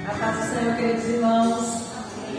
A paz do Senhor, queridos irmãos.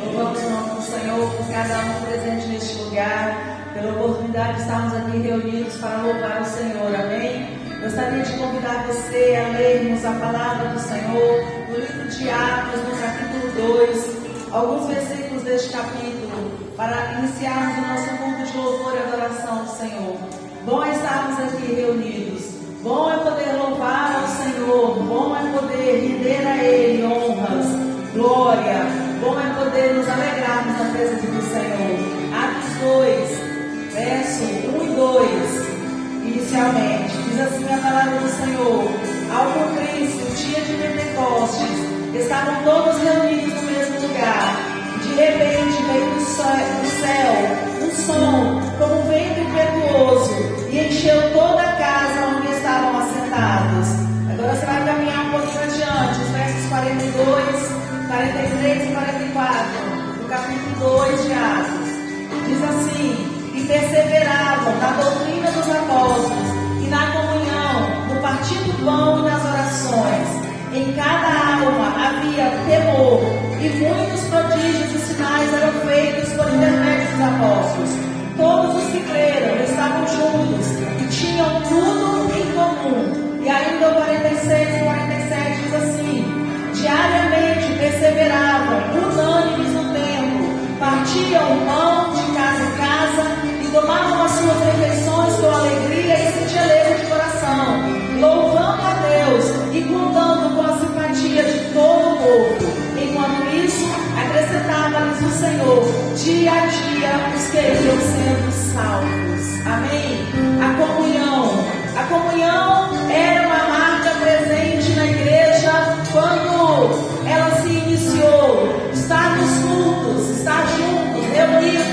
Louvamos o nome do Senhor por cada um presente neste lugar, pela oportunidade de estarmos aqui reunidos para louvar o Senhor. Amém? Gostaria de convidar você a lermos a palavra do Senhor no livro de Atos, no capítulo 2, alguns versículos deste capítulo, para iniciarmos o nosso culto de louvor e adoração do Senhor. Bom é estarmos aqui reunidos. Bom é poder louvar ao Senhor, bom é poder render a Ele honras, glória, bom é poder nos alegrarmos na presença do Senhor. Atos 2, verso 1 e 2, inicialmente, diz assim a palavra do Senhor: ao cumprir-se o dia de Pentecostes, estavam todos reunidos no mesmo lugar, e de repente veio do céu um som, como um vento impetuoso, e encheu toda a casa onde estavam assentados. Agora você vai caminhar um pouquinho adiante, os versos 42, 43 e 44, do capítulo 2 de Atos. Diz assim: e perseveravam na doutrina dos apóstolos, e na comunhão, no partir do pão e nas orações. Em cada alma havia temor, e muitos prodígios e sinais eram feitos por intermédio dos apóstolos. Todos os que creram estavam juntos e tinham tudo em comum. E ainda o 46 e 47 diz assim: diariamente perseveravam, unânimes no templo, partiam o pão de casa em casa e tomavam as suas refeições com alegria e singeleza de coração, louvando a Deus e contando com a simpatia de todo o povo. Enquanto isso, acrescentava-lhes o Senhor dia a dia os que iam sendo salvos. Amém? A comunhão era uma marca presente na igreja quando ela se iniciou. Estar nos cultos, estar juntos, reunidos,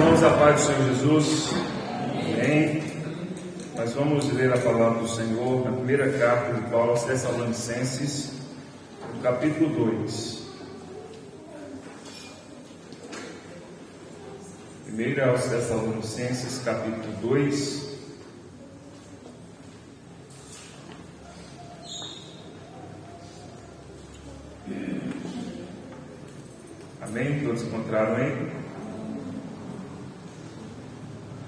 irmãos, a paz do Senhor Jesus. Amém. Nós vamos ler a palavra do Senhor na primeira carta de Paulo aos Tessalonicenses, no capítulo 2. Primeira aos Tessalonicenses, capítulo 2. Amém? Todos encontraram aí?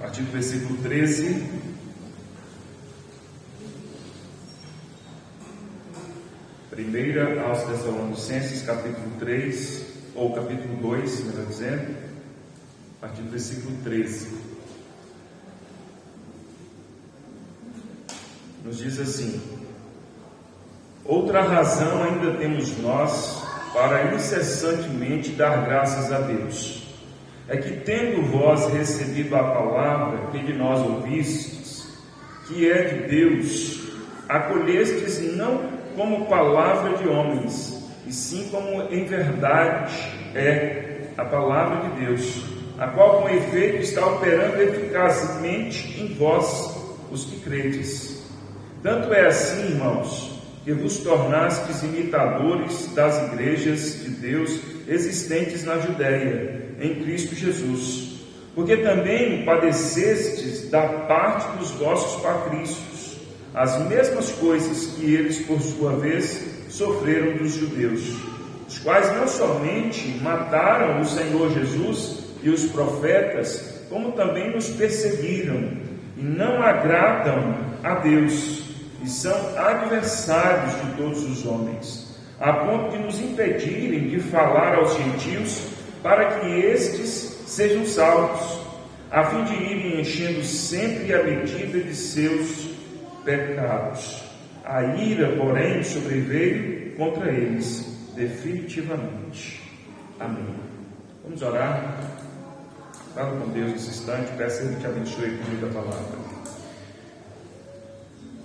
A partir do versículo 13. Primeira aos Tessalonicenses, capítulo 3, ou capítulo 2, melhor dizendo, a partir do versículo 13. Nos diz assim: outra razão ainda temos nós para incessantemente dar graças a Deus, é que tendo vós recebido a palavra que de nós ouvistes, que é de Deus, acolhestes não como palavra de homens, e sim como em verdade é a palavra de Deus, a qual com efeito está operando eficazmente em vós, os que credes. Tanto é assim, irmãos, que vos tornastes imitadores das igrejas de Deus existentes na Judéia, em Cristo Jesus, porque também padecestes da parte dos vossos patrícios as mesmas coisas que eles, por sua vez, sofreram dos judeus, os quais não somente mataram o Senhor Jesus e os profetas, como também nos perseguiram, e não agradam a Deus, e são adversários de todos os homens, a ponto de nos impedirem de falar aos gentios, para que estes sejam salvos, a fim de irem enchendo sempre a medida de seus pecados. A ira, porém, sobreveio contra eles definitivamente. Amém. Vamos orar. Fala com Deus nesse instante, peço que Ele te abençoe comigo a palavra.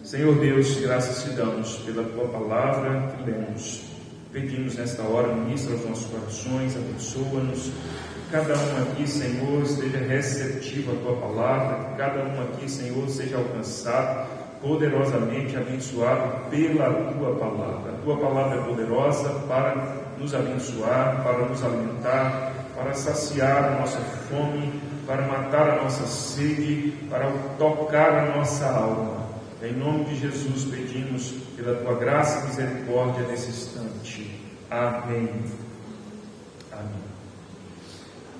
Senhor Deus, graças te damos pela tua palavra que lemos. Pedimos nesta hora, ministra aos nossos corações, abençoa-nos. Que cada um aqui, Senhor, esteja receptivo à tua palavra. Que cada um aqui, Senhor, seja alcançado, poderosamente abençoado pela tua palavra. A tua palavra é poderosa para nos abençoar, para nos alimentar, para saciar a nossa fome, para matar a nossa sede, para tocar a nossa alma. Em nome de Jesus pedimos pela tua graça e misericórdia nesse instante. Amém. Amém.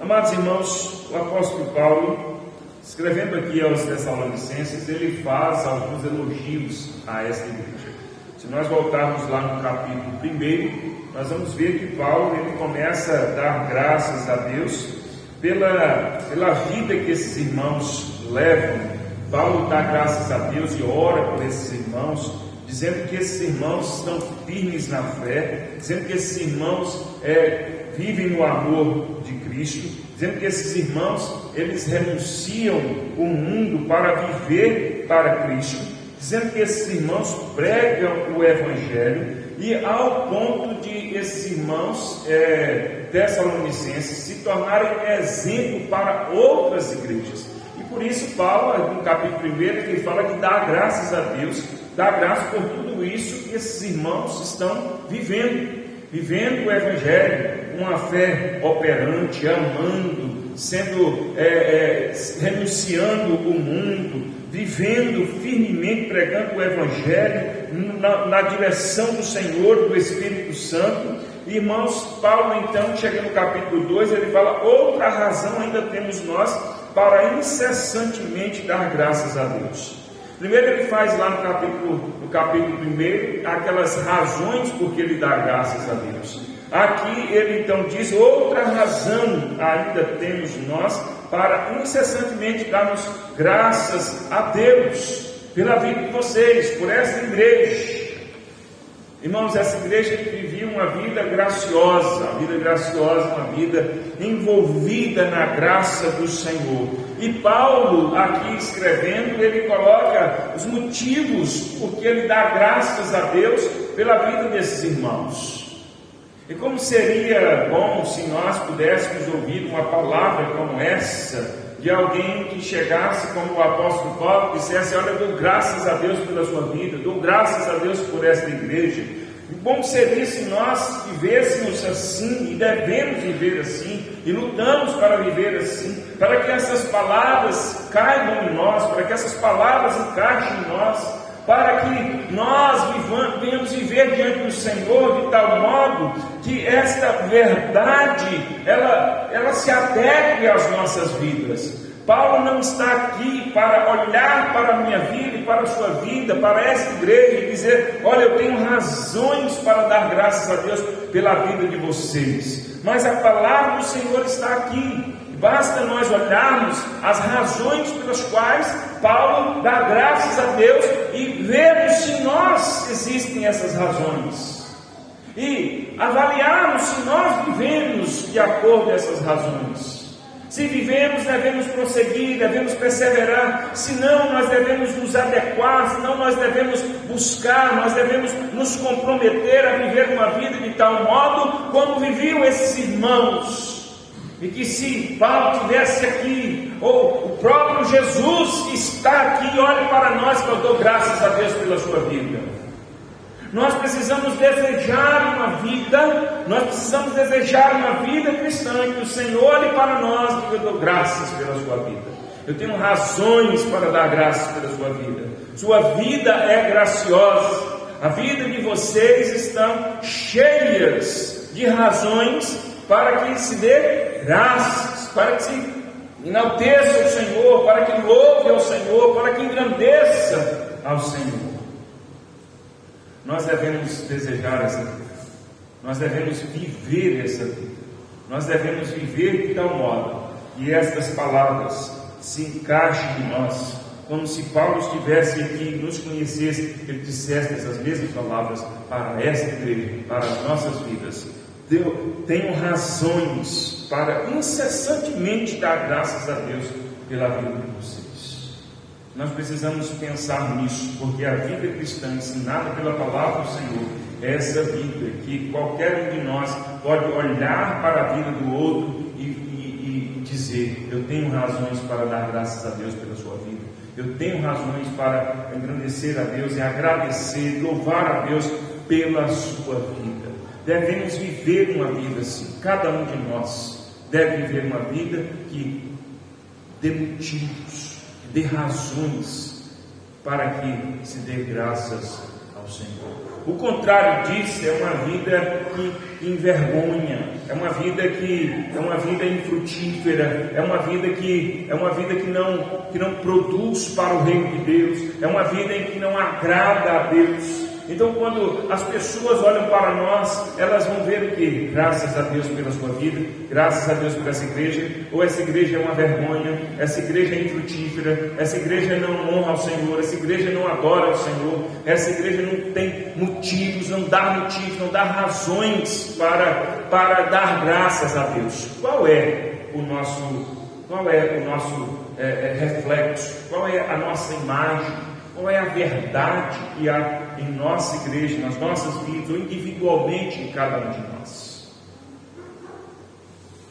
Amados irmãos, o apóstolo Paulo, escrevendo aqui aos Tessalonicenses, ele faz alguns elogios a esta igreja. Se nós voltarmos lá no capítulo 1, nós vamos ver que Paulo ele começa a dar graças a Deus pela vida que esses irmãos levam. Paulo dá graças a Deus e ora por esses irmãos, dizendo que esses irmãos estão firmes na fé, dizendo que esses irmãos vivem no amor de Cristo, dizendo que esses irmãos, eles renunciam o mundo para viver para Cristo, dizendo que esses irmãos pregam o Evangelho, e ao ponto de esses irmãos tessalonicenses se tornarem exemplo para outras igrejas. E por isso Paulo, no capítulo 1, ele fala que dá graças a Deus, dá graças por tudo isso que esses irmãos estão vivendo o Evangelho, uma fé operante, amando, renunciando o mundo, vivendo firmemente, pregando o Evangelho na direção do Senhor, do Espírito Santo. Irmãos, Paulo então, chega no capítulo 2, ele fala: outra razão ainda temos nós para incessantemente dar graças a Deus. Primeiro ele faz lá no capítulo 1 aquelas razões por que ele dá graças a Deus. Aqui ele então diz: outra razão ainda temos nós para incessantemente darmos graças a Deus pela vida de vocês, por essa igreja. Irmãos, essa igreja vivia uma vida graciosa, uma vida envolvida na graça do Senhor. E Paulo, aqui escrevendo, ele coloca os motivos por que ele dá graças a Deus pela vida desses irmãos. E como seria bom se nós pudéssemos ouvir uma palavra como essa de alguém que chegasse como o apóstolo Paulo e dissesse: olha, dou graças a Deus pela sua vida, dou graças a Deus por esta igreja. E bom seria se nós vivêssemos assim, e devemos viver assim, e lutamos para viver assim, para que essas palavras caibam em nós, para que essas palavras encaixem em nós, para que nós venhamos viver diante do Senhor de tal modo que esta verdade, ela se adeque às nossas vidas. Paulo não está aqui para olhar para a minha vida e para a sua vida, para esta igreja e dizer: olha, eu tenho razões para dar graças a Deus pela vida de vocês. Mas a palavra do Senhor está aqui. Basta nós olharmos as razões pelas quais Paulo dá graças a Deus e vermos se nós existem essas razões. E avaliarmos se nós vivemos de acordo com essas razões. Se vivemos, devemos prosseguir, devemos perseverar. Se não, nós devemos nos adequar. Se não, nós devemos buscar, nós devemos nos comprometer a viver uma vida de tal modo como viviam esses irmãos. E que se Paulo estivesse aqui, ou o próprio Jesus que está aqui, olhe para nós, que eu dou graças a Deus pela sua vida. Nós precisamos desejar uma vida cristã, que o Senhor olhe para nós e eu dou graças pela sua vida. Eu tenho razões para dar graças pela sua vida. Sua vida é graciosa. A vida de vocês estão cheias de razões para que se dê graças, para que se enalteça o Senhor, para que louve ao Senhor, para que engrandeça ao Senhor. Nós devemos desejar essa vida, nós devemos viver essa vida, nós devemos viver de tal modo que estas palavras se encaixem em nós, como se Paulo estivesse aqui e nos conhecesse, ele dissesse essas mesmas palavras para esta igreja, para as nossas vidas. Eu tenho razões para incessantemente dar graças a Deus pela vida de vocês. Nós precisamos pensar nisso, porque a vida cristã ensinada pela palavra do Senhor é essa vida que qualquer um de nós pode olhar para a vida do outro e dizer: eu tenho razões para dar graças a Deus pela sua vida, eu tenho razões para engrandecer a Deus e agradecer, louvar a Deus pela sua vida. Devemos viver uma vida assim. Cada um de nós deve viver uma vida que dê motivos, que dê razões para que se dê graças ao Senhor. O contrário disso é uma vida que envergonha, é uma vida infrutífera, é uma vida que não produz para o reino de Deus, é uma vida em que não agrada a Deus. Então, quando as pessoas olham para nós, elas vão ver o quê? Graças a Deus pela sua vida, graças a Deus por essa igreja, ou essa igreja é uma vergonha, essa igreja é infrutífera, essa igreja não honra ao Senhor, essa igreja não adora ao Senhor, essa igreja não tem motivos, não dá razões para dar graças a Deus. Qual é o nosso reflexo? Qual é a nossa imagem? Qual é a verdade que há em nossa igreja, nas nossas vidas, ou individualmente em cada um de nós?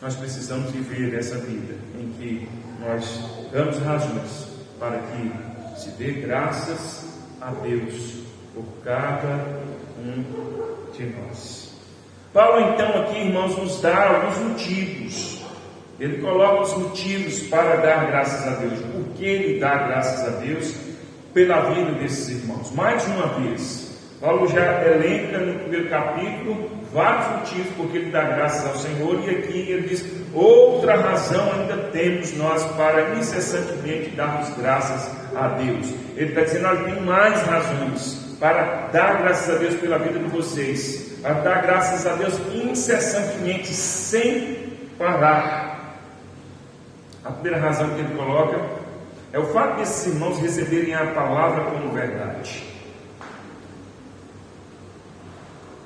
Nós precisamos viver essa vida em que nós damos razões para que se dê graças a Deus por cada um de nós. Paulo então aqui, irmãos, nos dá alguns motivos. Ele coloca os motivos para dar graças a Deus. Por que ele dá graças a Deus pela vida desses irmãos? Mais uma vez, Paulo já elenca no primeiro capítulo vários motivos porque ele dá graças ao Senhor, e aqui ele diz: outra razão ainda temos nós para incessantemente darmos graças a Deus. Ele está dizendo: olha, tem mais razões para dar graças a Deus pela vida de vocês, para dar graças a Deus incessantemente, sem parar. A primeira razão que ele coloca é o fato desses irmãos receberem a palavra como verdade.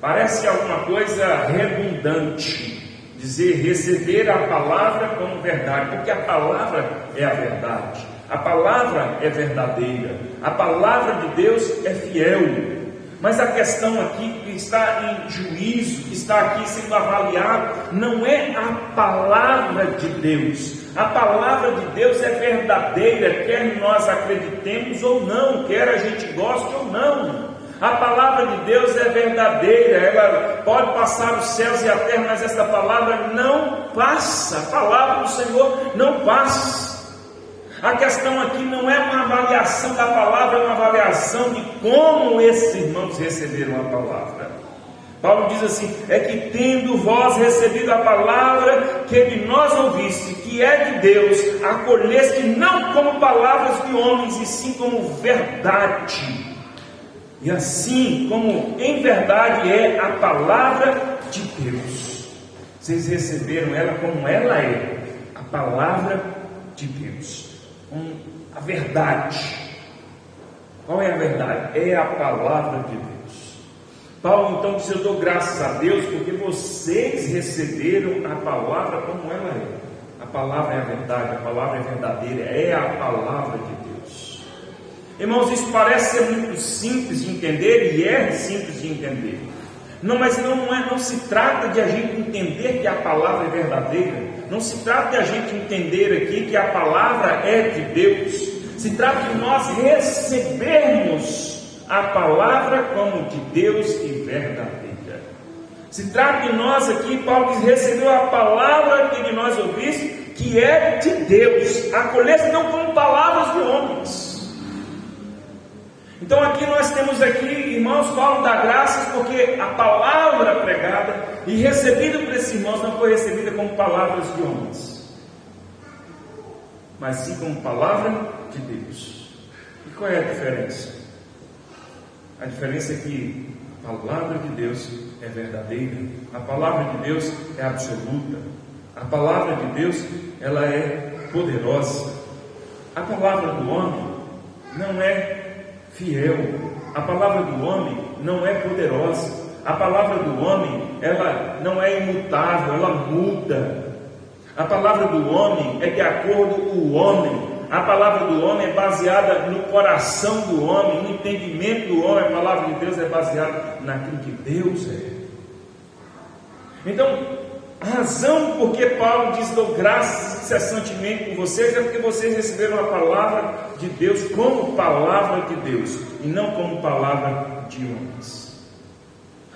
Parece alguma coisa redundante dizer receber a palavra como verdade, porque a palavra é a verdade, a palavra é verdadeira, a palavra de Deus é fiel. Mas a questão aqui que está em juízo, que está aqui sendo avaliado, não é a palavra de Deus. A palavra de Deus é verdadeira, quer nós acreditemos ou não, quer a gente goste ou não. A palavra de Deus é verdadeira, ela pode passar os céus e a terra, mas essa palavra não passa. A palavra do Senhor não passa. A questão aqui não é uma avaliação da palavra, é uma avaliação de como esses irmãos receberam a palavra. Paulo diz assim: é que tendo vós recebido a palavra que de nós ouviste, que é de Deus, acolheste não como palavras de homens, e sim como verdade. E assim como em verdade é a palavra de Deus. Vocês receberam ela como ela é, a palavra de Deus, com a verdade. Qual é a verdade? É a palavra de Deus. Paulo então diz: eu dou graças a Deus porque vocês receberam a palavra como ela é. A palavra é a verdade, a palavra é verdadeira, é a palavra de Deus. Irmãos, isso parece ser muito simples de entender, e é simples de entender. Não, mas não se trata de a gente entender que a palavra é verdadeira. Não se trata de a gente entender aqui que a palavra é de Deus. Se trata de nós recebermos a palavra como de Deus e verdadeira. Se trata de nós aqui, Paulo diz: recebeu a palavra que de nós ouviste, que é de Deus. Acolhesse não como palavras de homens. Então aqui nós temos aqui, irmãos, Paulo dá graças porque a palavra pregada e recebida por esses irmãos não foi recebida como palavras de homens, mas sim como palavra de Deus. E qual é a diferença? A diferença é que a palavra de Deus é verdadeira, a palavra de Deus é absoluta, a palavra de Deus ela é poderosa. A palavra do homem não é fiel, a palavra do homem não é poderosa, a palavra do homem ela não é imutável, ela muda. A palavra do homem é de acordo com o homem, a palavra do homem é baseada no coração do homem, no entendimento do homem. A palavra de Deus é baseada naquilo que Deus é. Então, a razão por que Paulo diz: dou graças incessantemente por vocês, é porque vocês receberam a palavra de Deus como palavra de Deus, e não como palavra de homens.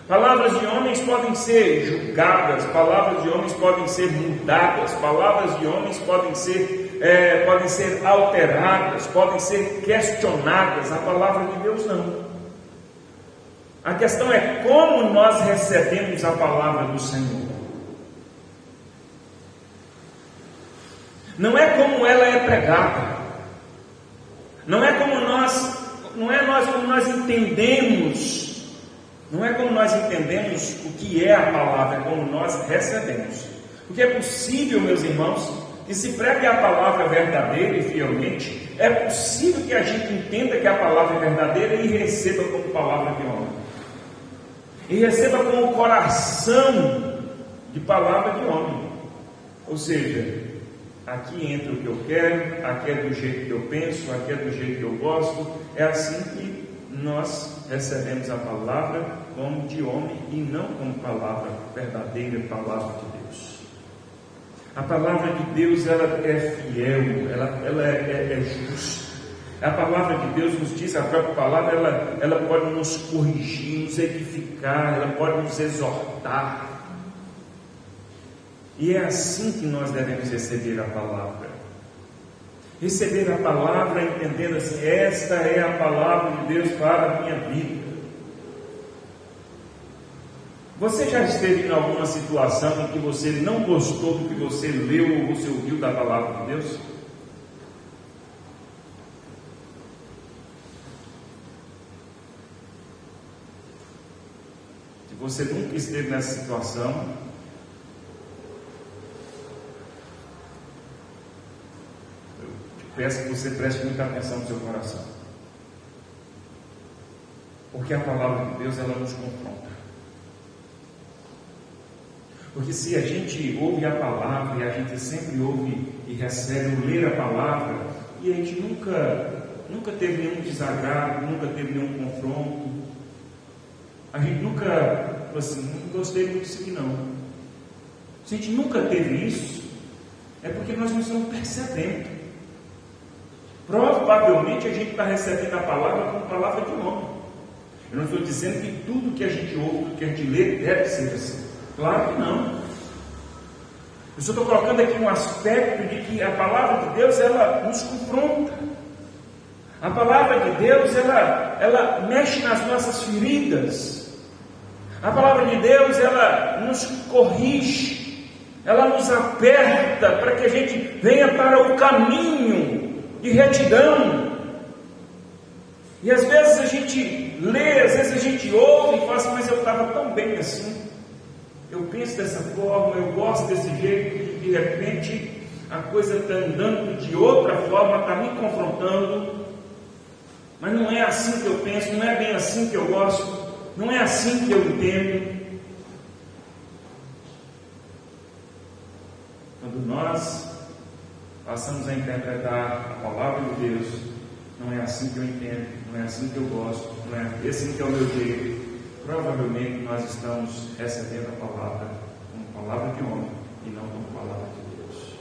Palavras de homens podem ser julgadas, palavras de homens podem ser mudadas, palavras de homens podem ser alteradas, podem ser questionadas. A palavra de Deus não. A questão é como nós recebemos a palavra do Senhor. Não é como ela é pregada, não é como nós entendemos, não é como nós entendemos o que é a palavra, é como nós recebemos. Porque é possível, meus irmãos, que se pregue a palavra verdadeira e fielmente, é possível que a gente entenda que a palavra é verdadeira e receba como palavra de homem, e receba com o coração de palavra de homem. Ou seja, aqui entra o que eu quero, aqui é do jeito que eu penso, aqui é do jeito que eu gosto. É assim que nós recebemos a palavra como de homem e não como palavra verdadeira, palavra de Deus. A palavra de Deus ela é fiel, ela é justa. A palavra de Deus nos diz, a própria palavra ela pode nos corrigir, nos edificar, ela pode nos exortar. E é assim que nós devemos receber a palavra. Receber a palavra entendendo assim: esta é a palavra de Deus para a minha vida. Você já esteve em alguma situação em que você não gostou do que você leu ou você ouviu da palavra de Deus? Se você nunca esteve nessa situação, peço que você preste muita atenção no seu coração, porque a palavra de Deus ela nos confronta. Porque se a gente ouve a palavra, e a gente sempre ouve e recebe o ler a palavra, e a gente nunca teve nenhum desagrado, nunca teve nenhum confronto, a gente nunca falou assim: não gostei muito disso aqui não. Se a gente nunca teve isso, é porque nós não estamos percebendo. Provavelmente a gente está recebendo a palavra como palavra de homem. Eu não estou dizendo que tudo que a gente ouve, tudo que a gente lê, deve ser assim. Claro que não. Eu só estou colocando aqui um aspecto de que a palavra de Deus, ela nos confronta. A palavra de Deus, ela mexe nas nossas feridas. A palavra de Deus, ela nos corrige, ela nos aperta para que a gente venha para o caminho de retidão. E às vezes a gente lê, às vezes a gente ouve e fala assim, mas eu estava tão bem assim, eu penso dessa forma, eu gosto desse jeito, e de repente a coisa está andando de outra forma, está me confrontando, mas não é assim que eu penso, não é bem assim que eu gosto, não é assim que eu entendo. Quando nós passamos a interpretar a palavra de Deus, não é assim que eu entendo, não é assim que eu gosto, não é assim que é o meu jeito, provavelmente nós estamos recebendo a palavra como palavra de homem e não como palavra de Deus.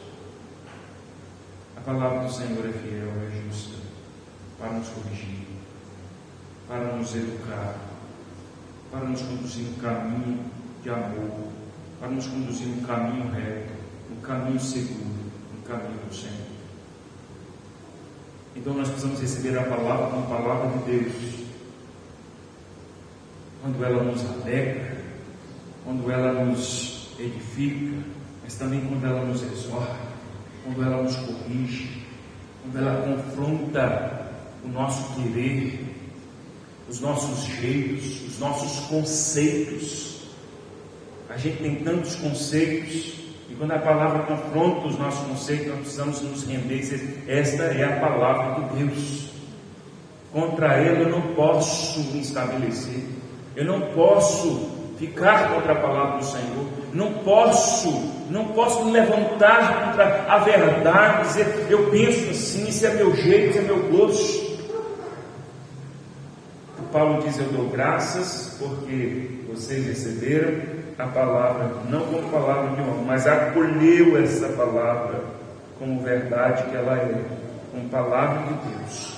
A palavra do Senhor é fiel, é justa, para nos corrigir, para nos educar, para nos conduzir no caminho de amor, para nos conduzir no caminho reto, no caminho seguro, no caminho do Senhor. Então nós precisamos receber a palavra como palavra de Deus, quando ela nos alegra, quando ela nos edifica, mas também quando ela nos exorta, quando ela nos corrige, quando ela confronta o nosso querer, os nossos jeitos, os nossos conceitos. A gente tem tantos conceitos, e quando a palavra confronta os nossos conceitos, nós precisamos nos render e dizer, esta é a palavra de Deus. Contra ela eu não posso me estabelecer, eu não posso ficar contra a palavra do Senhor, não posso me levantar contra a verdade, dizer, eu penso assim, isso é meu jeito, isso é meu gosto. Paulo diz, eu dou graças porque vocês receberam a palavra, não como palavra de homem, mas acolheu essa palavra como verdade que ela é, como palavra de Deus.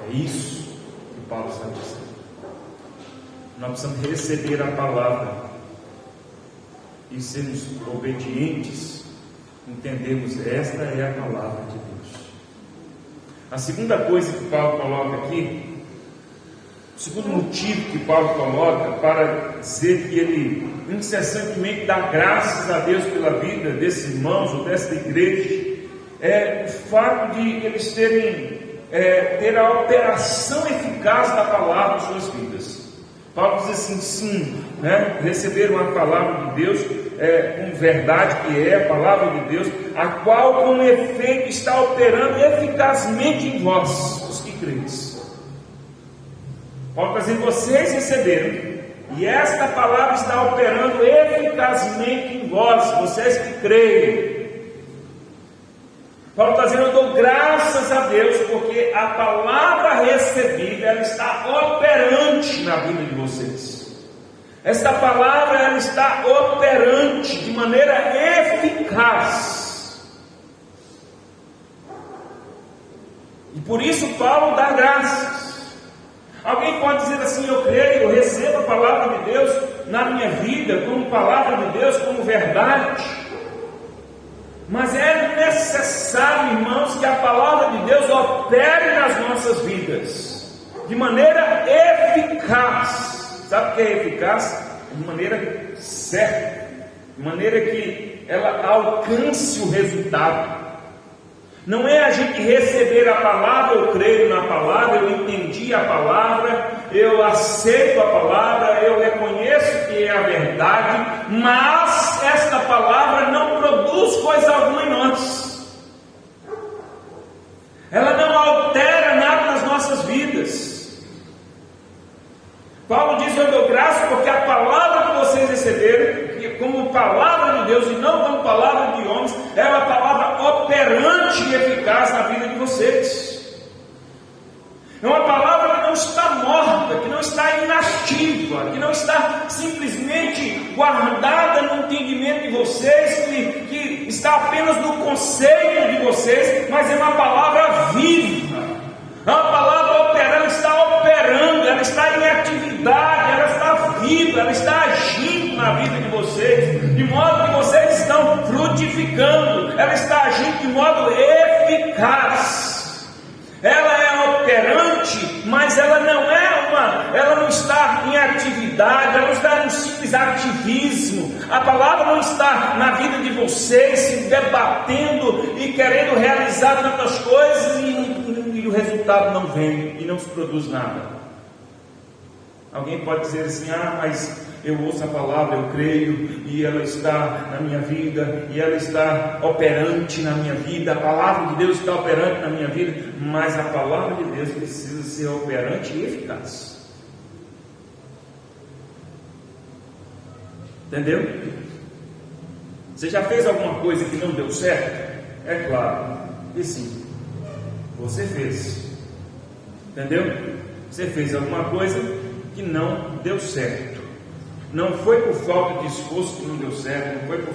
É isso que Paulo está dizendo. Nós precisamos receber a palavra e sermos obedientes, entendermos, esta é a palavra de Deus. A segunda coisa que Paulo coloca aqui, o segundo motivo que Paulo coloca para dizer que ele incessantemente dá graças a Deus pela vida desses irmãos ou desta igreja, é o fato de eles ter a operação eficaz da palavra em suas vidas. Paulo diz assim, sim, receberam a palavra de Deus, com verdade que é a palavra de Deus, a qual com efeito está operando eficazmente em vós, os que credes. Paulo está dizendo, vocês receberam, e esta palavra está operando eficazmente em vós, vocês que creem. Paulo está dizendo, eu dou graças a Deus, porque a palavra recebida, ela está operante na vida de vocês. Esta palavra, ela está operante de maneira eficaz. E por isso Paulo dá graças. Alguém pode dizer assim, eu creio, eu recebo a palavra de Deus na minha vida, como palavra de Deus, como verdade. Mas é necessário, irmãos, que a palavra de Deus opere nas nossas vidas, de maneira eficaz. Sabe o que é eficaz? De maneira certa, de maneira que ela alcance o resultado. Não é a gente receber a palavra, eu creio na palavra, eu entendi a palavra, eu aceito a palavra, eu reconheço que é a verdade, mas esta palavra não produz coisa alguma em nós. Ela não altera nada nas nossas vidas. Paulo diz, eu dou graça porque a palavra que vocês receberam, como palavra de Deus e não como palavra de homens, é uma palavra operante e eficaz na vida de vocês. É uma palavra que não está morta, que não está inativa, que não está simplesmente guardada no entendimento dentro de vocês, que está apenas no conceito de vocês, mas é uma palavra viva, é uma palavra operando, ela está operando, ela está em atividade, ela está viva, ela está agindo na vida de vocês, de modo que vocês estão frutificando, ela está agindo de modo eficaz. Ela é operante, mas ela não está em atividade, ela não está em simples ativismo. A palavra não está na vida de vocês se debatendo e querendo realizar tantas coisas e o resultado não vem e não se produz nada. Alguém pode dizer assim: mas eu ouço a palavra, eu creio, e ela está na minha vida, e ela está operante na minha vida, a palavra de Deus está operante na minha vida, mas a palavra de Deus precisa ser operante e eficaz. Entendeu? Você já fez alguma coisa que não deu certo? É claro que sim, você fez. Entendeu? Você fez alguma coisa que não deu certo. Não foi por falta de esforço que não deu certo, não foi por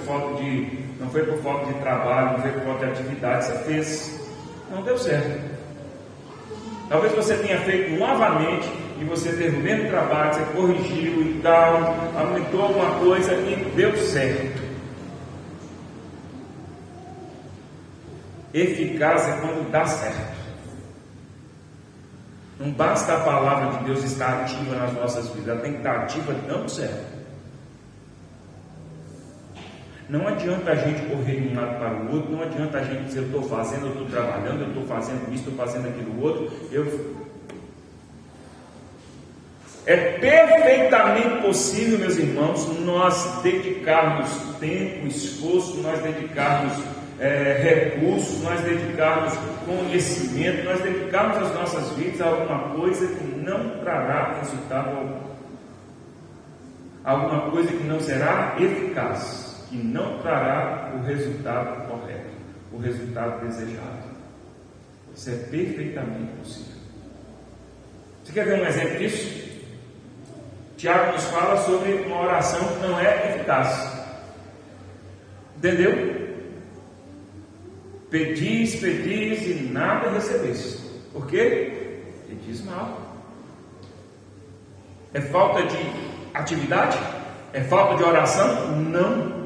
falta de trabalho, não foi por falta de atividade, você fez, não deu certo. Talvez você tenha feito novamente e você teve o mesmo trabalho, você corrigiu e tal, aumentou alguma coisa e deu certo. Eficaz é quando dá certo. Não basta a palavra de Deus estar ativa nas nossas vidas, ela tem que estar ativa dando certo. Não adianta a gente correr de um lado para o outro, não adianta a gente dizer: eu estou fazendo, eu estou trabalhando, eu estou fazendo isso, estou fazendo aquilo outro. É perfeitamente possível, meus irmãos, nós dedicarmos tempo, esforço, nós dedicarmos recursos, nós dedicarmos conhecimento, nós dedicarmos as nossas vidas a alguma coisa que não trará resultado algum, alguma coisa que não será eficaz, que não trará o resultado correto, o resultado desejado. Isso é perfeitamente possível. Você quer ver um exemplo disso? Tiago nos fala sobre uma oração que não é eficaz. Entendeu? Pedis e nada recebeste. Por quê? Pedis mal. É falta de atividade? É falta de oração? Não.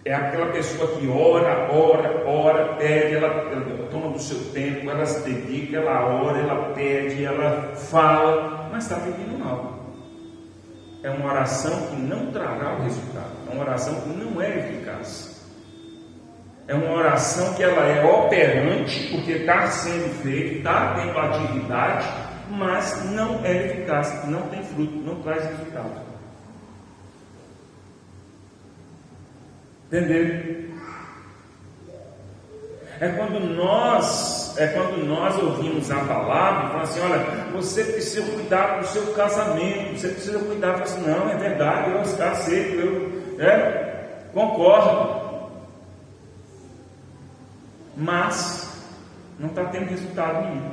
É aquela pessoa que ora, pede, ela toma do seu tempo, ela se dedica, ela ora, ela pede, ela fala, mas está pedindo mal. É uma oração que não trará o resultado, é uma oração que não é eficaz. É uma oração que ela é operante, porque está sendo feita, está tendo atividade, mas não é eficaz, não tem fruto, não traz resultado. Entendeu? É quando nós ouvimos a palavra e falamos assim: olha, você precisa cuidar do seu casamento, você precisa cuidar. Eu falo assim: não, é verdade, eu aceito, eu concordo, mas não está tendo resultado nenhum.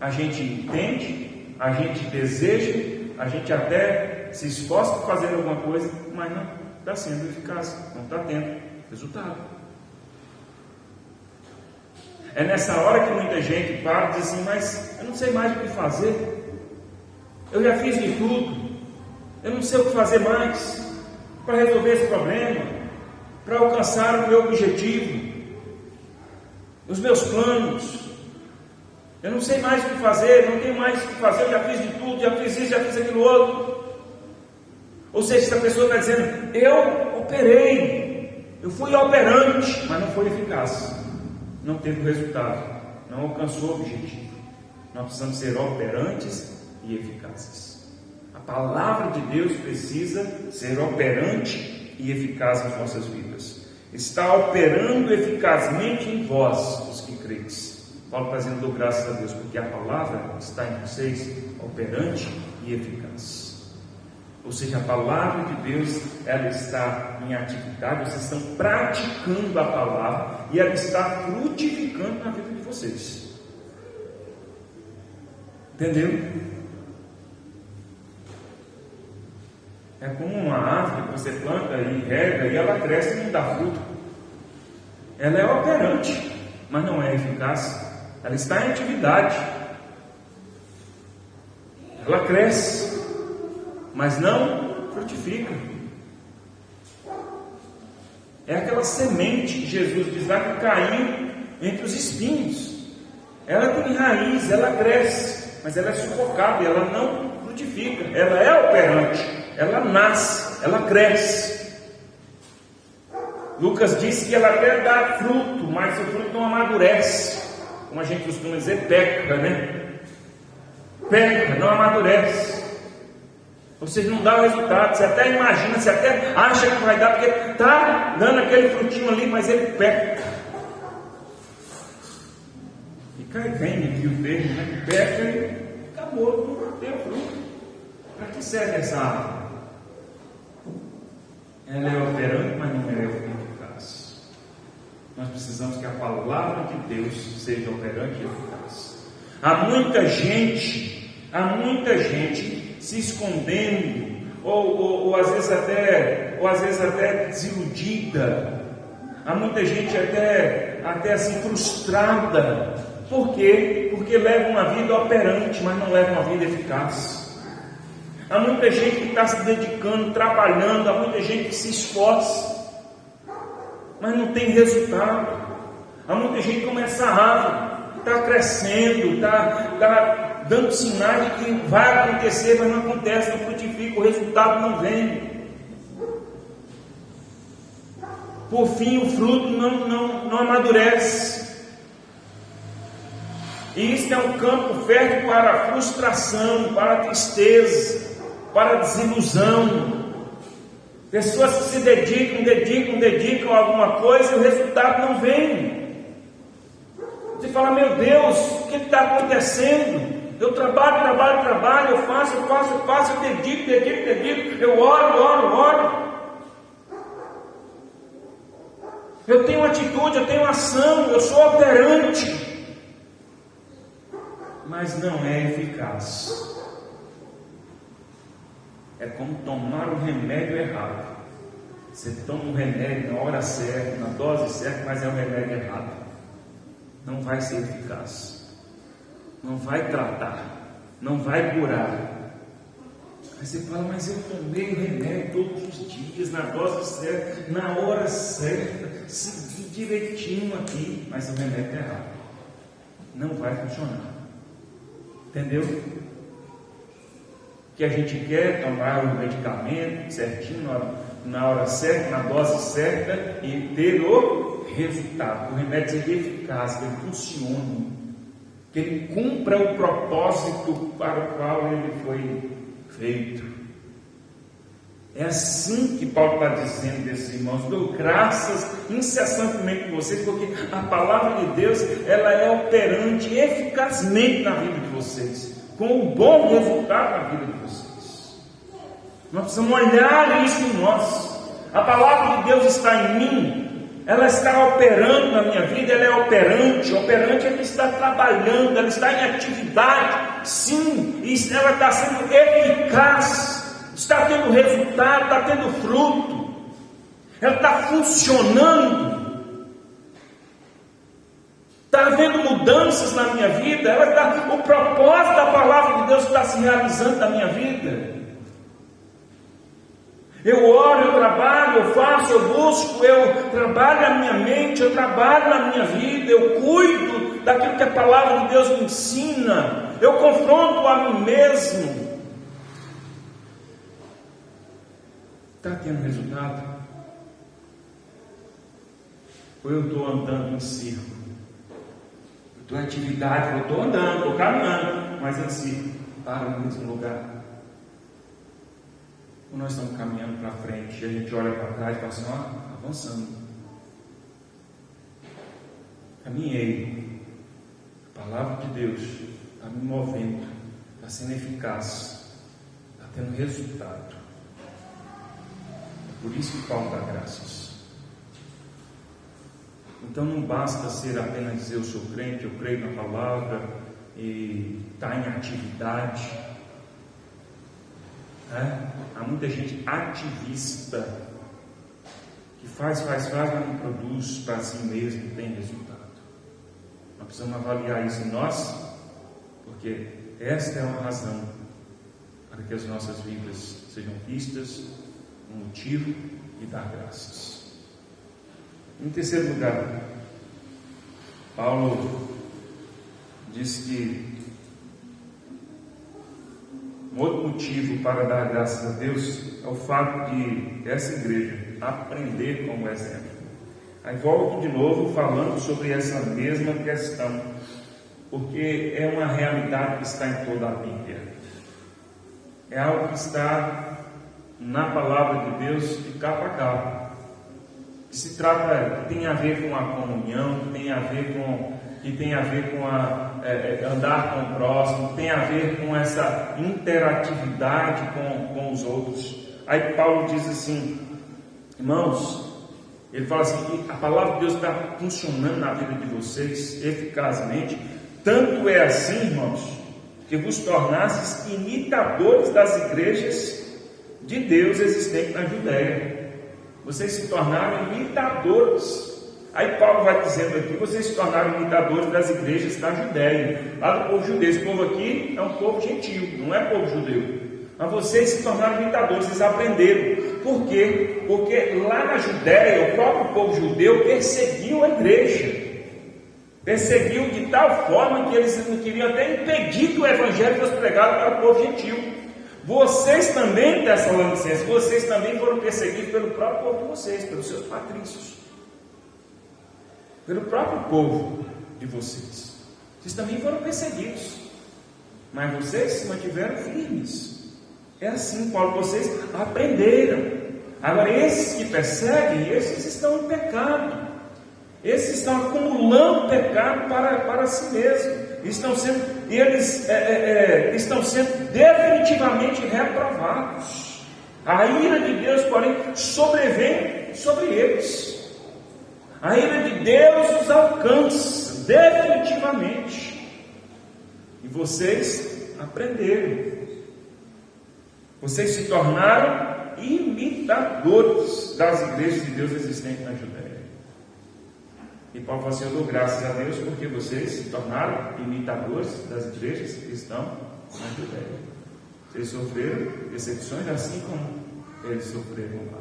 A gente entende, a gente deseja, a gente até se esforça por fazer alguma coisa, mas não está sendo eficaz, não está tendo resultado. É nessa hora que muita gente para e diz assim: mas eu não sei mais o que fazer, eu já fiz de tudo, eu não sei o que fazer mais para resolver esse problema, para alcançar o meu objetivo, os meus planos. Eu não sei mais o que fazer, não tenho mais o que fazer, eu já fiz de tudo, já fiz isso, já fiz aquilo outro. Ou seja, essa pessoa está dizendo: eu operei, eu fui operante, mas não foi eficaz, não teve resultado, não alcançou o objetivo. Nós precisamos ser operantes e eficazes. A palavra de Deus precisa ser operante e eficaz nas nossas vidas. Está operando eficazmente em vós, os que credes. Paulo está dizendo: dou graças a Deus, porque a palavra está em vocês, operante e eficaz. Ou seja, a palavra de Deus, ela está em atividade, vocês estão praticando a palavra e ela está frutificando na vida de vocês. Entendeu? É como uma árvore que você planta e rega e ela cresce e não dá fruto. Ela é operante, mas não é eficaz. Ela está em atividade. Ela cresce, mas não frutifica. É aquela semente que Jesus diz lá que caiu entre os espinhos. Ela tem raiz, ela cresce, mas ela é sufocada, ela não frutifica. Ela é operante, ela nasce, ela cresce. Lucas disse que ela até dá fruto, mas o fruto não amadurece. Como a gente costuma dizer, peca, né? Peca, não amadurece. Ou seja, não dá o resultado. Você até imagina, você até acha que vai dar, porque está dando aquele frutinho ali, mas ele peca. E cai bem aqui o termo, né? Peca e acabou, não tem fruto. Para que serve essa árvore? Ela é operante, mas não é eficaz. Nós precisamos que a palavra de Deus seja operante e eficaz. Há muita gente se escondendo, ou às vezes até desiludida. Há muita gente até assim frustrada. Por quê? Porque leva uma vida operante, mas não leva uma vida eficaz. Há muita gente que está se dedicando, trabalhando, há muita gente que se esforça, mas não tem resultado. Há muita gente que começa rápido, está crescendo, está dando sinais de que vai acontecer, mas não acontece, não frutifica, o resultado não vem. Por fim, o fruto não amadurece. E isso é um campo fértil para a frustração, para a tristeza, para a desilusão. Pessoas que se dedicam a alguma coisa e o resultado não vem. Você fala, meu Deus, o que está acontecendo? Eu trabalho, eu faço, eu dedico, eu oro. Eu tenho atitude, eu tenho ação, eu sou operante. Mas não é eficaz. É como tomar o remédio errado. Você toma o remédio na hora certa, na dose certa, mas é o remédio errado. Não vai ser eficaz. Não vai tratar. Não vai curar. Aí você fala, mas eu tomei o remédio todos os dias, na dose certa, na hora certa, segui direitinho aqui, mas o remédio é errado. Não vai funcionar. Entendeu? Que a gente quer tomar o medicamento certinho, na hora certa, na dose certa e ter o resultado. O remédio seja eficaz, que ele funcione, que ele cumpra o propósito para o qual ele foi feito. É assim que Paulo está dizendo desses irmãos: dou graças incessantemente por vocês, porque a palavra de Deus ela é operante eficazmente na vida de vocês, com um bom resultado na vida de vocês. Nós precisamos olhar isso em nós. A palavra de Deus está em mim, ela está operando na minha vida, ela é operante é que está trabalhando, ela está em atividade, sim, e ela está sendo eficaz. Está tendo resultado, está tendo fruto, ela está funcionando, está havendo mudanças na minha vida, o propósito da palavra de Deus está se realizando na minha vida. Eu oro, eu trabalho, eu faço, eu busco, eu trabalho a minha mente, eu trabalho na minha vida, eu cuido daquilo que a palavra de Deus me ensina, eu confronto a mim mesmo. Está tendo resultado? Ou eu estou andando em círculo? Eu estou em atividade, eu estou andando, estou caminhando, mas em círculo, para no mesmo lugar. Ou nós estamos caminhando para frente e a gente olha para trás e fala assim, avançando. Caminhei. A palavra de Deus está me movendo, está sendo eficaz, está tendo resultado. Por isso que Paulo dá graças. Então não basta ser apenas dizer eu sou crente, eu creio na palavra e estar em atividade. Há muita gente ativista, que faz, mas não produz para si mesmo, tem resultado. Nós precisamos avaliar isso em nós, porque esta é uma razão para que as nossas vidas sejam vistas, um motivo de dar graças. Em terceiro lugar, Paulo diz que um outro motivo para dar graças a Deus é o fato de essa igreja aprender como exemplo. Aí volto de novo falando sobre essa mesma questão, porque é uma realidade que está em toda a Bíblia. É algo que está na palavra de Deus de capa a capa. Que se trata, que tem a ver com a comunhão, que tem a ver com andar com o próximo, tem a ver com essa interatividade com os outros. Aí Paulo diz assim, irmãos, ele fala assim, a palavra de Deus está funcionando na vida de vocês eficazmente, tanto é assim, irmãos, que vos tornastes imitadores das igrejas de Deus existentes na Judéia. Vocês se tornaram imitadores. Aí Paulo vai dizendo aqui, vocês se tornaram imitadores das igrejas da Judéia, lá do povo judeu. Esse povo aqui é um povo gentil, não é povo judeu. Mas vocês se tornaram imitadores, vocês aprenderam. Por quê? Porque lá na Judéia, o próprio povo judeu perseguiu a igreja. Perseguiu de tal forma que eles não queriam até impedir que o evangelho fosse pregado para o povo gentil. Vocês também, Tessalonicenses, vocês também foram perseguidos pelo próprio povo de vocês, pelos seus patrícios, pelo próprio povo de vocês. Vocês também foram perseguidos, mas vocês se mantiveram firmes. É assim, Paulo, vocês aprenderam. Agora, esses que perseguem, esses estão em pecado. Esses estão acumulando pecado para si mesmos. Eles estão sendo definitivamente reprovados. A ira de Deus, porém, sobrevém sobre eles. A ira de Deus os alcança definitivamente. E vocês aprenderam. Vocês se tornaram imitadores das igrejas de Deus existentes na Judéia. E Paulo fala assim, eu dou graças a Deus porque vocês se tornaram imitadores das igrejas que estão na Judéia. Vocês sofreram decepções assim como eles sofreram lá.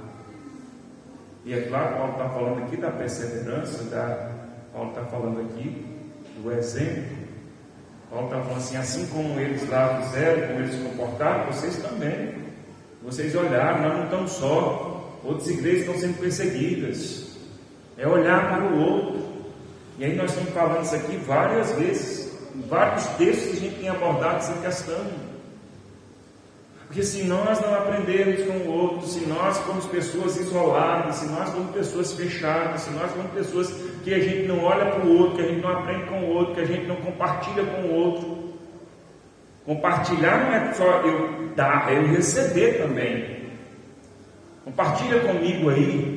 E é claro, Paulo está falando aqui da perseverança, Paulo está falando aqui do exemplo. Paulo está falando assim como eles lá fizeram, como eles se comportaram, vocês também. Vocês olharam, nós não estamos só, outras igrejas estão sendo perseguidas. É olhar para o outro. E aí nós estamos falando isso aqui várias vezes, em vários textos que a gente tem abordado essa questão. Porque se nós não aprendermos com o outro, se nós formos pessoas isoladas, se nós formos pessoas fechadas, se nós formos pessoas que a gente não olha para o outro, que a gente não aprende com o outro, que a gente não compartilha com o outro. Compartilhar não é só eu dar, é eu receber também. Compartilha comigo aí.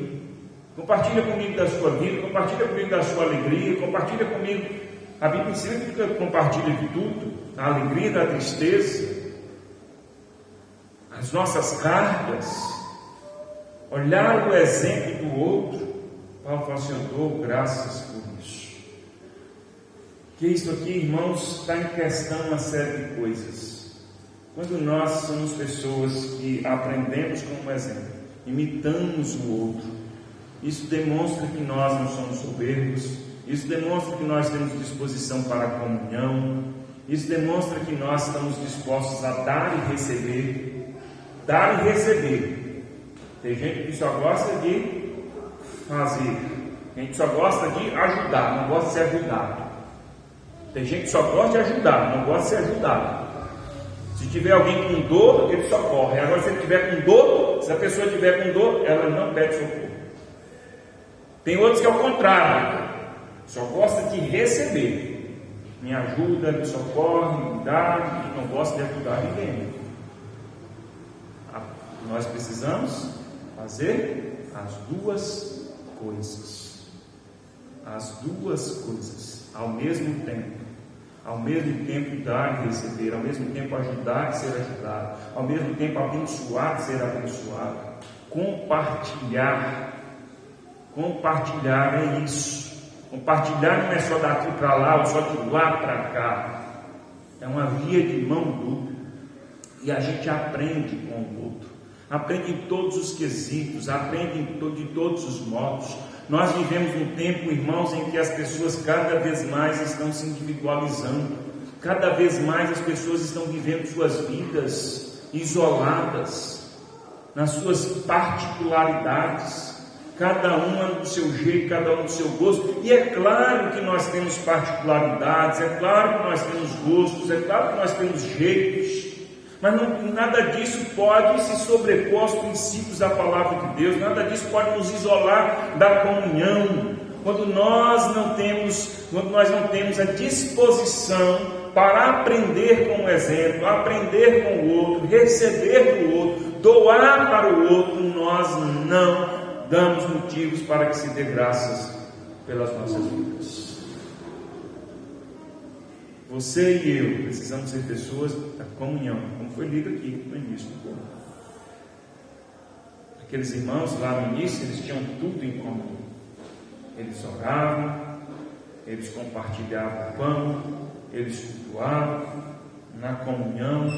Compartilha comigo da sua vida, compartilha comigo da sua alegria, compartilha comigo. A Bíblia ensina que compartilha de tudo, a alegria, da tristeza, as nossas cargas, olhar o exemplo do outro. Paulo fala assim, eu dou graças por isso. Que isso aqui, irmãos, está em questão uma série de coisas. Quando nós somos pessoas que aprendemos como exemplo, imitamos o outro, isso demonstra que nós não somos soberbos, isso demonstra que nós temos disposição para a comunhão, isso demonstra que nós estamos dispostos a dar e receber. Dar e receber. Tem gente que só gosta de fazer, tem gente que só gosta de ajudar, não gosta de ser ajudado. Tem gente que só gosta de ajudar, não gosta de ser ajudado. Se tiver alguém com dor, ele socorre. Agora, se ele tiver com dor, se a pessoa tiver com dor, ela não pede socorro. Tem outros que é o contrário, só gosta de receber. Me ajuda, me socorre, me dá, e não gosta de ajudar ninguém. Nós precisamos fazer as duas coisas. As duas coisas ao mesmo tempo. ao mesmo tempo dar e receber, ao mesmo tempo ajudar e ser ajudado, ao mesmo tempo abençoar e ser abençoado. Compartilhar é isso. Compartilhar não é só daqui para lá ou só de lá para cá. É uma via de mão dupla. E a gente aprende com o outro. Aprende em todos os quesitos, aprende de todos os modos. Nós vivemos um tempo, irmãos, em que as pessoas cada vez mais estão se individualizando. Cada vez mais as pessoas estão vivendo suas vidas isoladas, nas suas particularidades. Cada uma do seu jeito, cada um do seu gosto. E é claro que nós temos particularidades, é claro que nós temos gostos, é claro que nós temos jeitos. Mas nada disso pode se sobrepor aos princípios da palavra de Deus. Nada disso pode nos isolar da comunhão. Quando nós não temos a disposição para aprender com o exemplo, aprender com o outro, receber do outro, doar para o outro, nós não damos motivos para que se dê graças pelas nossas vidas. Você e eu precisamos ser pessoas da comunhão, como foi lido aqui no início do povo. Aqueles irmãos lá no início, eles tinham tudo em comum. Eles oravam, eles compartilhavam o pão, eles cultuavam na comunhão,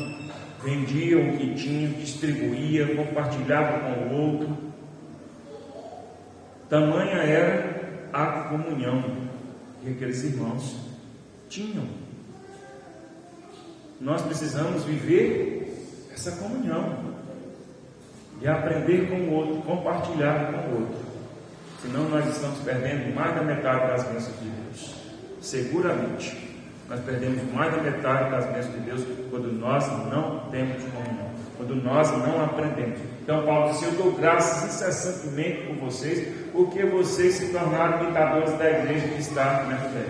vendiam o que tinham, distribuíam, compartilhavam com o outro. Tamanha era a comunhão que aqueles irmãos tinham. Nós precisamos viver essa comunhão e aprender com o outro, compartilhar com o outro. Senão nós estamos perdendo mais da metade das bênçãos de Deus. Seguramente, nós perdemos mais da metade das bênçãos de Deus quando nós não temos comunhão, quando nós não aprendemos. Então Paulo disse: eu dou graças incessantemente por vocês, porque vocês se tornaram imitadores da igreja que está na fé.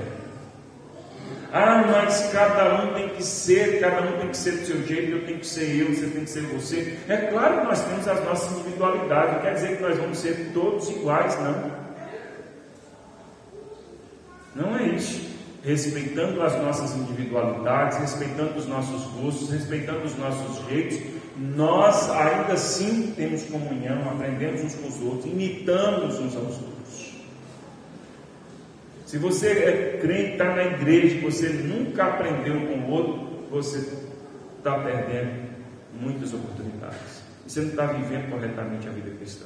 Mas cada um tem que ser do seu jeito, eu tenho que ser eu, você tem que ser você. É claro que nós temos as nossas individualidades, não quer dizer que nós vamos ser todos iguais, não. Não é isso. Respeitando as nossas individualidades, respeitando os nossos gostos, respeitando os nossos jeitos, nós ainda assim temos comunhão, aprendemos uns com os outros, imitamos uns aos outros. Se você é crente, está na igreja, você nunca aprendeu com o outro, você está perdendo muitas oportunidades. Você não está vivendo corretamente a vida cristã.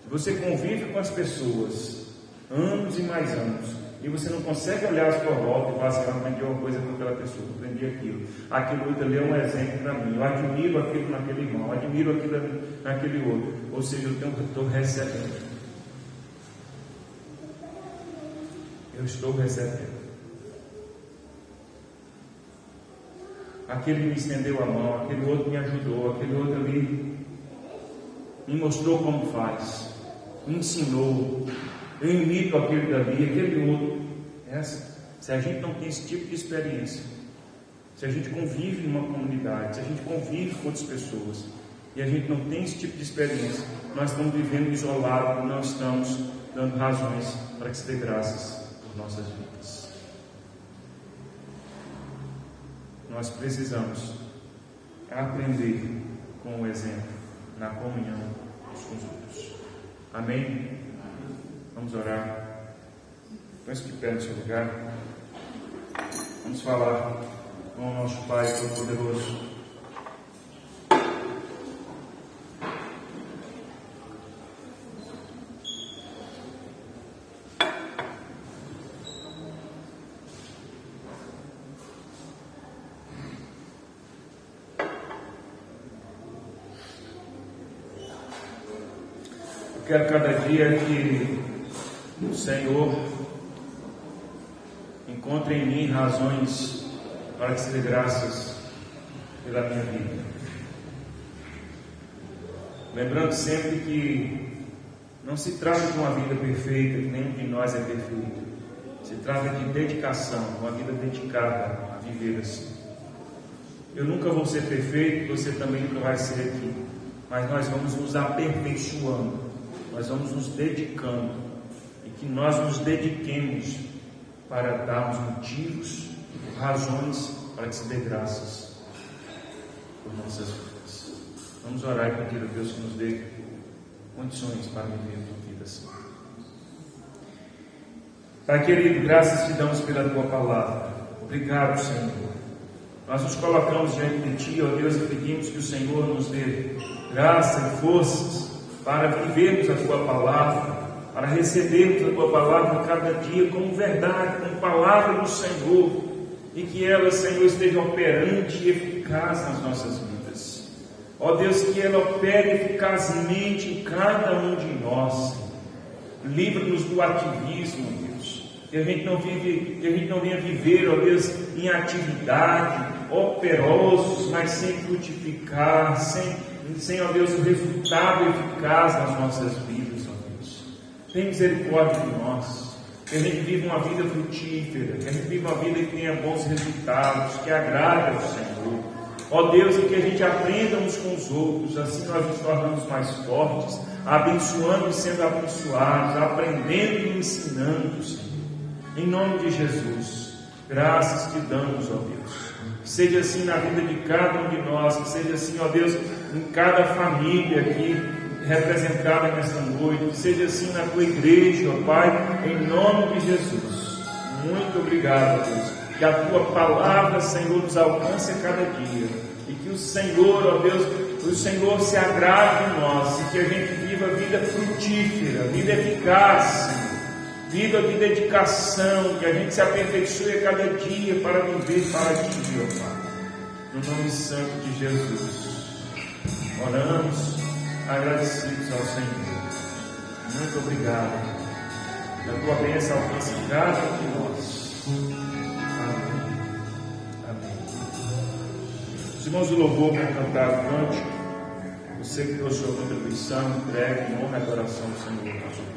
Se você convive com as pessoas anos e mais anos, e você não consegue olhar a sua volta e falar assim: eu aprendi uma coisa com aquela pessoa, eu aprendi aquilo outro ali é um exemplo para mim, eu admiro aquilo naquele irmão, eu admiro aquilo naquele outro, ou seja, eu estou recebendo. Eu estou recebendo. Aquele me estendeu a mão, aquele outro me ajudou, aquele outro ali me mostrou como faz, me ensinou, eu imito aquele dali, aquele outro. Se a gente não tem esse tipo de experiência, se a gente convive numa comunidade, se a gente convive com outras pessoas e a gente não tem esse tipo de experiência, nós estamos vivendo isolado, não estamos dando razões para que se dê graças nossas vidas. Nós precisamos aprender com o exemplo, na comunhão uns com os outros. Amém? Vamos orar. Põe-se de pé no seu lugar. Vamos falar com o nosso Pai Todo-Poderoso. Quero cada dia que o Senhor encontre em mim razões para que se dê graças pela minha vida. Lembrando sempre que não se trata de uma vida perfeita, que nenhum de nós é perfeito. Se trata de dedicação, uma vida dedicada a viver assim. Eu nunca vou ser perfeito, você também nunca vai ser aqui. Mas nós vamos nos aperfeiçoando. Nós vamos nos dedicando, e que nós nos dediquemos para darmos motivos razões para que se dê graças por nossas vidas. Vamos orar e pedir a Deus que nos dê condições para viver uma vida assim. Pai querido, graças te damos pela tua palavra. Obrigado, Senhor. Nós nos colocamos diante de ti, ó Deus, e pedimos que o Senhor nos dê graça e forças para vivermos a tua palavra, para recebermos a tua palavra cada dia como verdade, como palavra do Senhor, e que ela, Senhor, esteja operante e eficaz nas nossas vidas. Ó Deus, que ela opere eficazmente em cada um de nós, Senhor. Livra-nos do ativismo, Deus, que a gente não venha viver, ó Deus, em atividade, operosos, mas sem frutificar, sem, ó Deus, o resultado eficaz nas nossas vidas, ó Deus. Tem misericórdia de nós, que a gente viva uma vida frutífera, que a gente viva uma vida que tenha bons resultados, que agrade ao Senhor. Ó Deus, e que a gente aprenda uns com os outros, assim nós nos tornamos mais fortes, abençoando e sendo abençoados, aprendendo e ensinando, Senhor. Em nome de Jesus, graças te damos, ó Deus. Que seja assim na vida de cada um de nós, que seja assim, ó Deus, em cada família aqui representada nesta noite, que seja assim na tua igreja, ó Pai, em nome de Jesus. Muito obrigado, ó Deus, que a tua palavra, Senhor, nos alcance a cada dia, e que o Senhor, ó Deus, o Senhor se agrade em nós, e que a gente viva vida frutífera, vida eficaz, Senhor. Vida de dedicação, que a gente se aperfeiçoe a cada dia para viver para ti, ó Pai. No nome santo de Jesus, oramos agradecidos ao Senhor. Muito obrigado. A tua bênção alcance cada um de nós. Amém. Amém. Os irmãos do louvor vão cantar o cântico. Você que deu a sua contribuição, entregue em honra e adoração ao Senhor nosso Deus.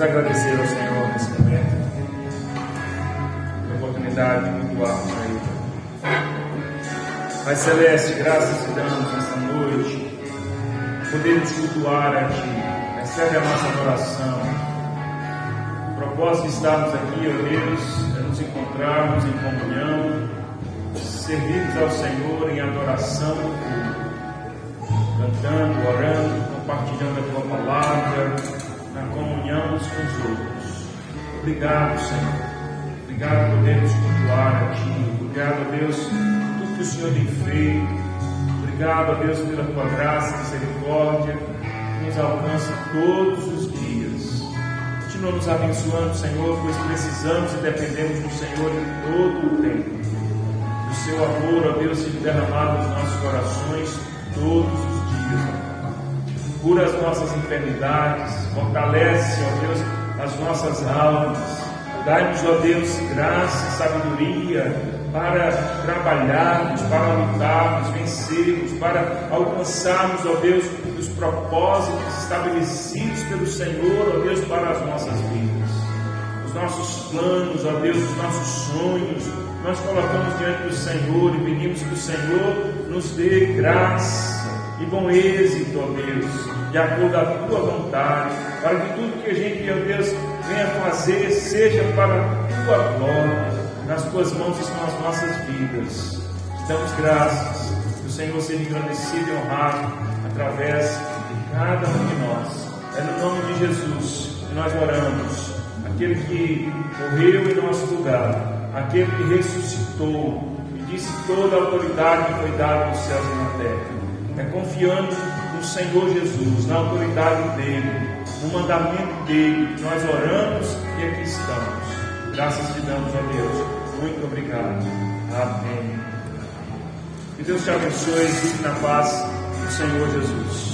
agradecer ao Senhor nesse momento, pela oportunidade de cultuarmos a Ele. Pai Celeste, graças te damos nessa noite, podermos cultuar a Ti. Recebe a nossa adoração. O propósito de estarmos aqui, ó Deus, é nos encontrarmos em comunhão, servirmos ao Senhor em adoração, cantando, orando, compartilhando a Tua palavra, na comunhão uns com os outros. Obrigado, Senhor. Obrigado por podermos cultuar a Ti. Obrigado, Deus, por tudo que o Senhor tem feito. Obrigado, Deus, pela Tua graça e misericórdia que nos alcança todos os dias. Continua nos abençoando, Senhor, pois precisamos e dependemos do Senhor em todo o tempo. O Seu amor, ó Deus, seja derramado nos nossos corações todos os dias. Cura as nossas enfermidades, fortalece, ó Deus, as nossas almas. Dai-nos, ó Deus, graça e sabedoria para trabalharmos, para lutarmos, vencermos, para alcançarmos, ó Deus, os propósitos estabelecidos pelo Senhor, ó Deus, para as nossas vidas. Os nossos planos, ó Deus, os nossos sonhos, nós colocamos diante do Senhor e pedimos que o Senhor nos dê graça e bom êxito, ó Deus, de acordo à Tua vontade, para que tudo que a gente, ó Deus, venha fazer seja para a Tua glória. Nas Tuas mãos estão as nossas vidas. Damos graças, que o Senhor seja engrandecido e honrado através de cada um de nós. É no nome de Jesus que nós oramos, aquele que morreu em nosso lugar, aquele que ressuscitou e disse toda a autoridade que foi dada nos céus e na terra. É confiando no Senhor Jesus, na autoridade dEle, no mandamento dEle, que nós oramos e aqui estamos. Graças te damos, ó Deus. Muito obrigado. Amém. Que Deus te abençoe e fique na paz do Senhor Jesus.